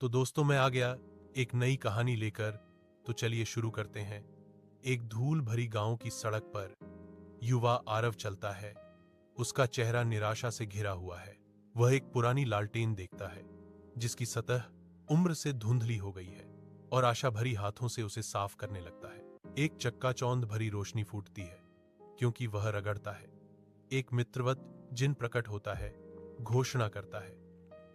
तो दोस्तों मैं आ गया एक नई कहानी लेकर। तो चलिए शुरू करते हैं। एक धूल भरी गांव की सड़क पर युवा आरव चलता है। उसका चेहरा निराशा से घिरा हुआ है। वह एक पुरानी लालटेन देखता है जिसकी सतह उम्र से धुंधली हो गई है और आशा भरी हाथों से उसे साफ करने लगता है। एक चक्काचौंध भरी रोशनी फूटती है क्योंकि वह रगड़ता है। एक मित्रवत जिन प्रकट होता है, घोषणा करता है,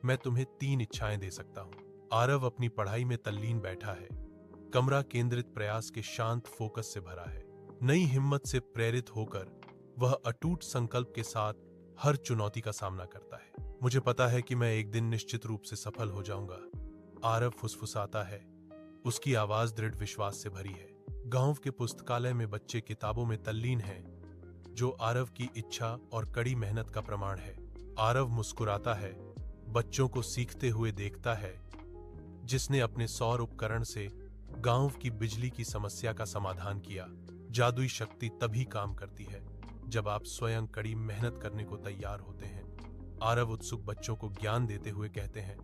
मैं तुम्हें 3 इच्छाएं दे सकता हूं। आरव अपनी पढ़ाई में तल्लीन बैठा है। कमरा केंद्रित प्रयास के शांत फोकस से भरा है। नई हिम्मत से प्रेरित होकर वह अटूट संकल्प के साथ हर चुनौती का सामना करता है। मुझे पता है कि मैं एक दिन निश्चित रूप से सफल हो जाऊंगा, आरव फुसफुसाता है। उसकी आवाज दृढ़ विश्वास से भरी है। गांव के पुस्तकालय में बच्चे किताबों में तल्लीन हैं, जो आरव की इच्छा और कड़ी मेहनत का प्रमाण है। आरव मुस्कुराता है, बच्चों को सीखते हुए देखता है, जिसने अपने सौर उपकरण से गांव की बिजली की समस्या का समाधान किया। जादुई शक्ति तभी काम करती है जब आप स्वयं कड़ी मेहनत करने को तैयार होते हैं, आरव उत्सुक बच्चों को ज्ञान देते हुए कहते हैं।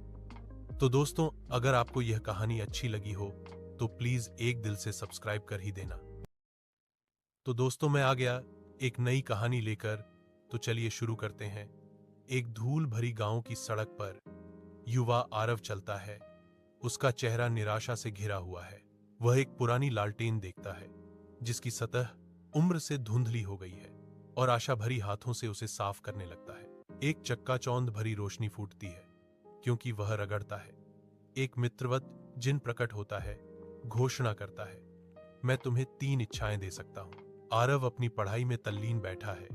तो दोस्तों, अगर आपको यह कहानी अच्छी लगी हो तो प्लीज एक दिल से सब्सक्राइब कर ही देना। तो दोस्तों मैं आ गया एक नई कहानी लेकर। तो चलिए शुरू करते हैं। एक धूल भरी गांव की सड़क पर युवा आरव चलता है। उसका चेहरा निराशा से घिरा हुआ है। वह एक पुरानी लालटेन देखता है जिसकी सतह उम्र से धुंधली हो गई है और आशा भरी हाथों से उसे साफ करने लगता है। एक चक्काचौंध भरी रोशनी फूटती है क्योंकि वह रगड़ता है। एक मित्रवत जिन प्रकट होता है, घोषणा करता है, मैं तुम्हें 3 इच्छाएं दे सकता हूं। आरव अपनी पढ़ाई में तल्लीन बैठा है।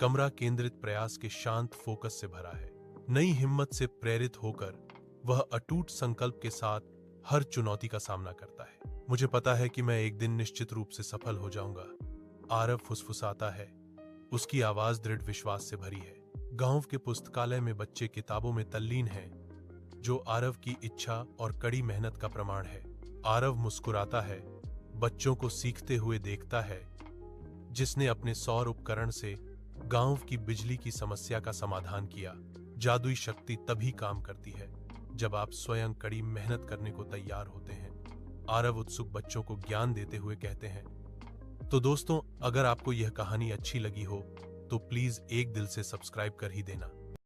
कमरा केंद्रित प्रयास के शांत फोकस से भरा है। नई हिम्मत से प्रेरित होकर वह अटूट संकल्प के साथ हर चुनौती का सामना करता है। मुझे पता है कि मैं एक दिन निश्चित रूप से सफल हो जाऊंगा, आरव फुसफुसाता है। उसकी आवाज दृढ़ विश्वास से भरी है। गांव के पुस्तकालय में बच्चे किताबों में तल्लीन हैं, जो आरव की इच्छा और कड़ी मेहनत का प्रमाण है। आरव मुस्कुराता है, बच्चों को सीखते हुए देखता है, जिसने अपने सौर उपकरण से गांव की बिजली की समस्या का समाधान किया। जादुई शक्ति तभी काम करती है जब आप स्वयं कड़ी मेहनत करने को तैयार होते हैं, आरव उत्सुक बच्चों को ज्ञान देते हुए कहते हैं। तो दोस्तों, अगर आपको यह कहानी अच्छी लगी हो तो प्लीज एक दिल से सब्सक्राइब कर ही देना।